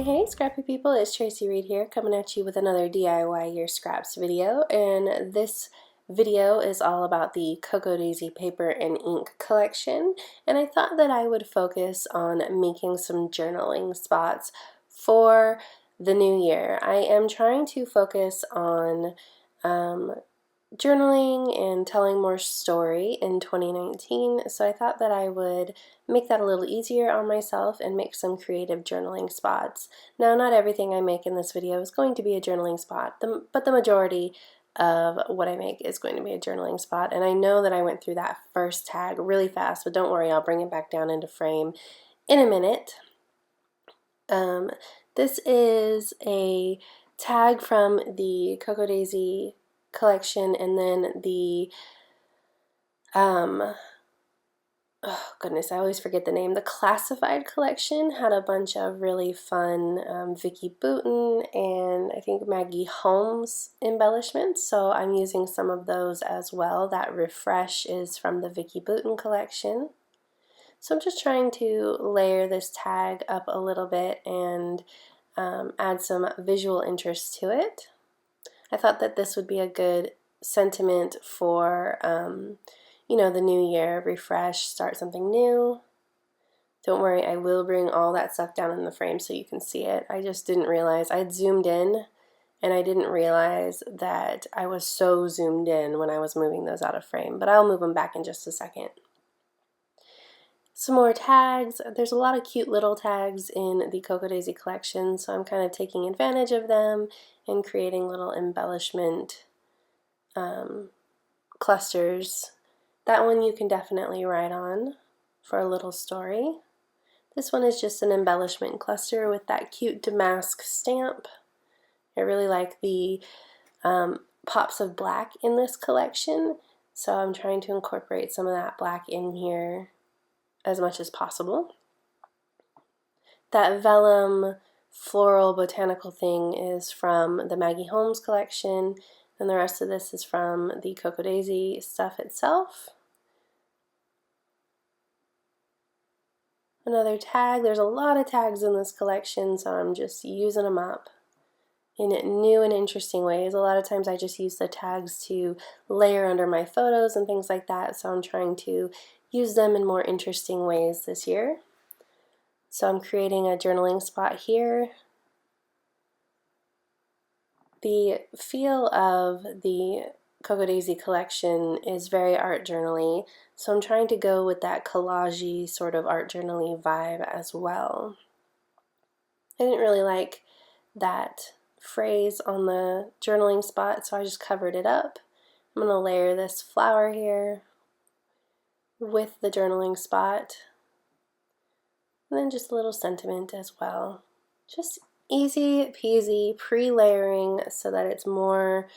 Hey scrappy people, it's Tracy Reed here coming at you with another DIY Your Scraps video, and this video is all about the Cocoa Daisy paper and ink collection, and I thought that I would focus on making some journaling spots for the new year. I am trying to focus on journaling and telling more story in 2019, so I thought that I would make that a little easier on myself and make some creative journaling spots. Now, not everything I make in this video is going to be a journaling spot, but the majority of what I make is going to be a journaling spot, and I know that I went through that first tag really fast, but don't worry, I'll bring it back down into frame in a minute. This is a tag from the Cocoa Daisy collection, and then the oh goodness, I always forget the name. The Classified collection had a bunch of really fun Vicki Boutin and I think Maggie Holmes embellishments, so I'm using some of those as well. That Refresh is from the Vicki Boutin collection. So I'm just trying to layer this tag up a little bit and add some visual interest to it. I thought that this would be a good sentiment for, you know, the new year, refresh, start something new. Don't worry, I will bring all that stuff down in the frame so you can see it. I just didn't realize, I had zoomed in and I didn't realize that I was so zoomed in when I was moving those out of frame, but I'll move them back in just a second. Some more tags. There's a lot of cute little tags in the Cocoa Daisy collection, so I'm kind of taking advantage of them and creating little embellishment clusters. That one you can definitely write on for a little story. This one is just an embellishment cluster with that cute damask stamp. I really like the pops of black in this collection, so I'm trying to incorporate some of that black in here as much as possible. That vellum floral botanical thing is from the Maggie Holmes collection, and the rest of this is from the Cocoa Daisy stuff itself. Another tag. There's a lot of tags in this collection, so I'm just using them up in new and interesting ways. A lot of times I just use the tags to layer under my photos and things like that, so I'm trying to use them in more interesting ways this year. So I'm creating a journaling spot here. The feel of the Cocoa Daisy collection is very art journaly, so I'm trying to go with that collage-y sort of art journaly vibe as well. I didn't really like that phrase on the journaling spot, so I just covered it up. I'm going to layer this flower here with the journaling spot, and then just a little sentiment as well. Just easy peasy pre-layering so that it's more,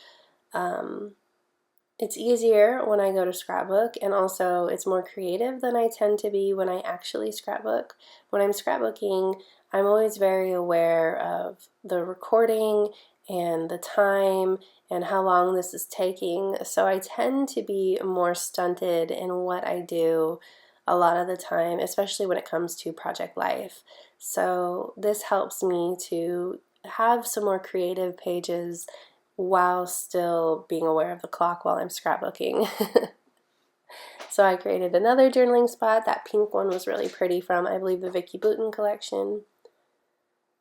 it's easier when I go to scrapbook, and also it's more creative than I tend to be when I actually scrapbook. When I'm scrapbooking, I'm always very aware of the recording and the time and how long this is taking, so I tend to be more stunted in what I do a lot of the time, especially when it comes to project life. So this helps me to have some more creative pages while still being aware of the clock while I'm scrapbooking. So I created another journaling spot. That pink one was really pretty from, I believe, the Vicki Boutin collection.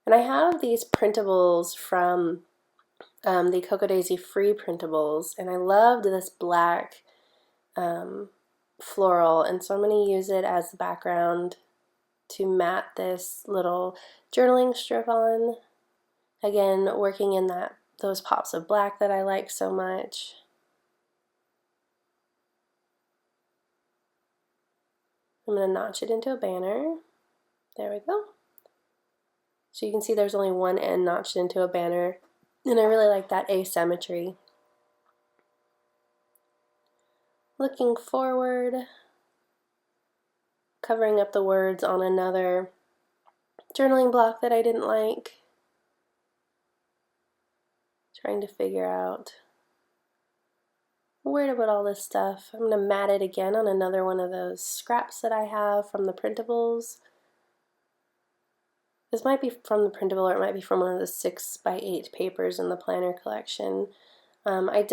And I have these printables from the Cocoa Daisy free printables, and I loved this black floral, and so I'm going to use it as the background to mat this little journaling strip on. Again, working in those pops of black that I like so much. I'm going to notch it into a banner. There we go. So you can see there's only one end notched into a banner, and I really like that asymmetry. Looking forward, covering up the words on another journaling block that I didn't like. Trying to figure out where to put all this stuff. I'm going to mat it again on another one of those scraps that I have from the printables. This might be from the printable, or it might be from one of the 6x8 papers in the planner collection. I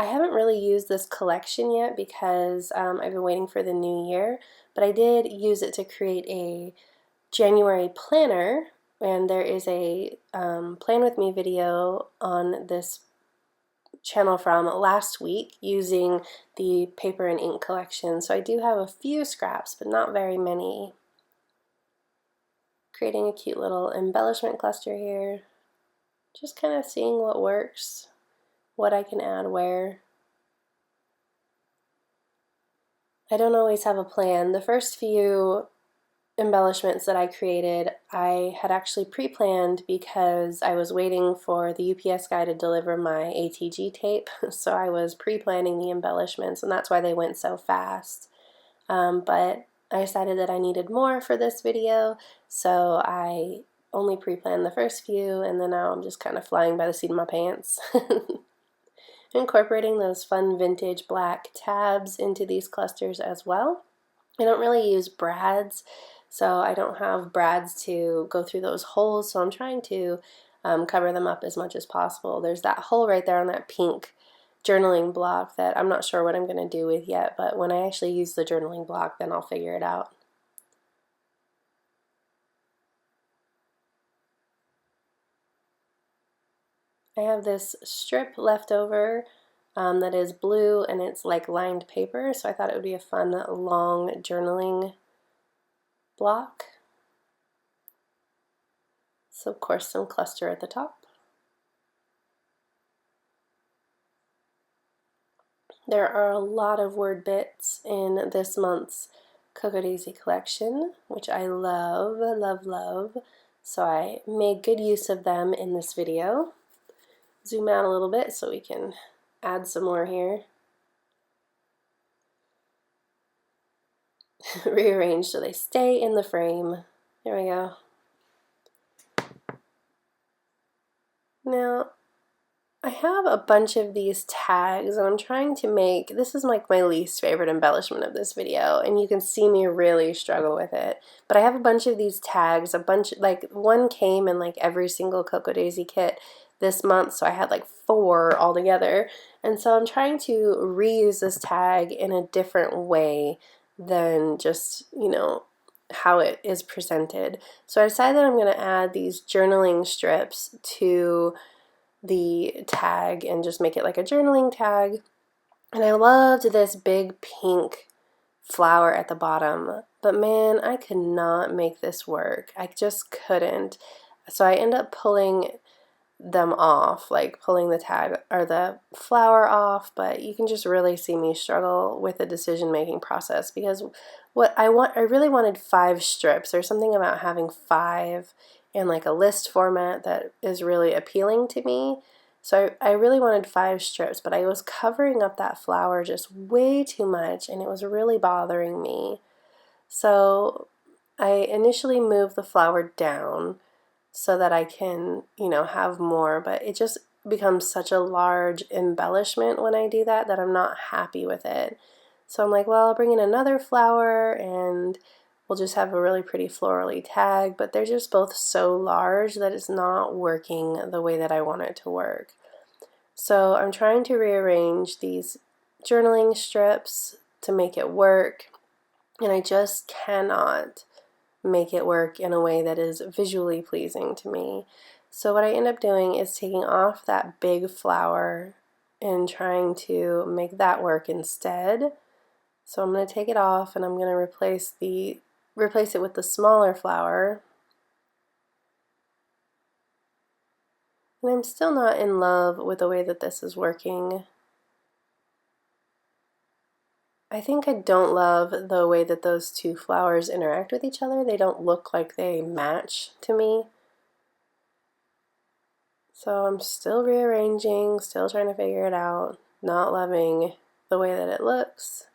haven't really used this collection yet because I've been waiting for the new year, but I did use it to create a January planner, and there is a Plan With Me video on this channel from last week using the paper and ink collection. So I do have a few scraps, but not very many. Creating a cute little embellishment cluster here. Just kind of seeing what works, what I can add where. I don't always have a plan. The first few embellishments that I created, I had actually pre-planned because I was waiting for the UPS guy to deliver my ATG tape, so I was pre-planning the embellishments, and that's why they went so fast. But I decided that I needed more for this video, so I only pre-planned the first few, and then now I'm just kind of flying by the seat of my pants. Incorporating those fun vintage black tabs into these clusters as well. I don't really use brads, so I don't have brads to go through those holes, so I'm trying to cover them up as much as possible. There's that hole right there on that pink journaling block that I'm not sure what I'm going to do with yet, but when I actually use the journaling block, then I'll figure it out. I have this strip left over that is blue, and it's like lined paper, so I thought it would be a fun long journaling block. So of course some cluster at the top. There are a lot of word bits in this month's Cocoa Daisy collection, which I love, love, love. So I made good use of them in this video. Zoom out a little bit so we can add some more here. Rearrange so they stay in the frame. There we go. Now, I have a bunch of these tags, and I'm trying to make, this is like my least favorite embellishment of this video, and you can see me really struggle with it. But I have a bunch of these tags, like one came in like every single Cocoa Daisy kit this month, so I had like 4 altogether. And so I'm trying to reuse this tag in a different way than just, you know, how it is presented. So I decided that I'm going to add these journaling strips to the tag and just make it like a journaling tag. And I loved this big pink flower at the bottom, but man, I could not make this work. I just couldn't. So I end up pulling them off, like pulling the tag or the flower off, but you can just really see me struggle with the decision-making process because I really wanted 5 strips. There's something about having 5 in like a list format that is really appealing to me. So I really wanted 5 strips, but I was covering up that flower just way too much, and it was really bothering me. So I initially moved the flower down so that I can, you know, have more, but it just becomes such a large embellishment when I do that that I'm not happy with it. So I'm like, well, I'll bring in another flower and we'll just have a really pretty florally tag, but they're just both so large that it's not working the way that I want it to work. So I'm trying to rearrange these journaling strips to make it work, and I just cannot make it work in a way that is visually pleasing to me. So what I end up doing is taking off that big flower and trying to make that work instead. So I'm going to take it off and I'm going to replace it with the smaller flower. And I'm still not in love with the way that this is working. I think I don't love the way that those 2 flowers interact with each other. They don't look like they match to me. So I'm still rearranging, still trying to figure it out, not loving the way that it looks.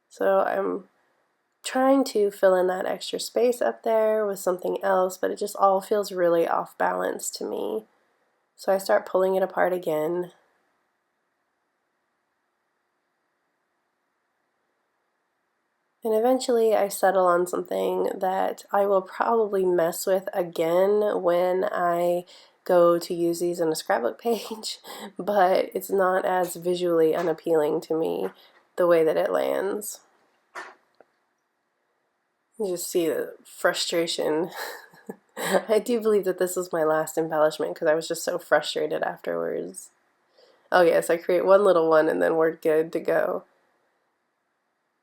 So I'm trying to fill in that extra space up there with something else, but it just all feels really off balance to me. So I start pulling it apart again. And eventually I settle on something that I will probably mess with again when I go to use these in a scrapbook page, but it's not as visually unappealing to me the way that it lands. You just see the frustration. I do believe that this was my last embellishment because I was just so frustrated afterwards. Oh yes, I create one little one and then we're good to go.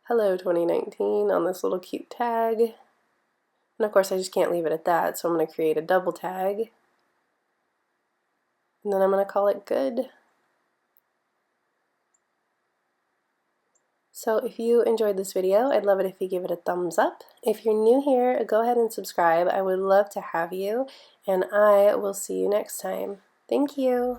Hello 2019 on this little cute tag. And of course I just can't leave it at that, so I'm going to create a double tag. And then I'm going to call it good. So if you enjoyed this video, I'd love it if you give it a thumbs up. If you're new here, go ahead and subscribe. I would love to have you, and I will see you next time. Thank you.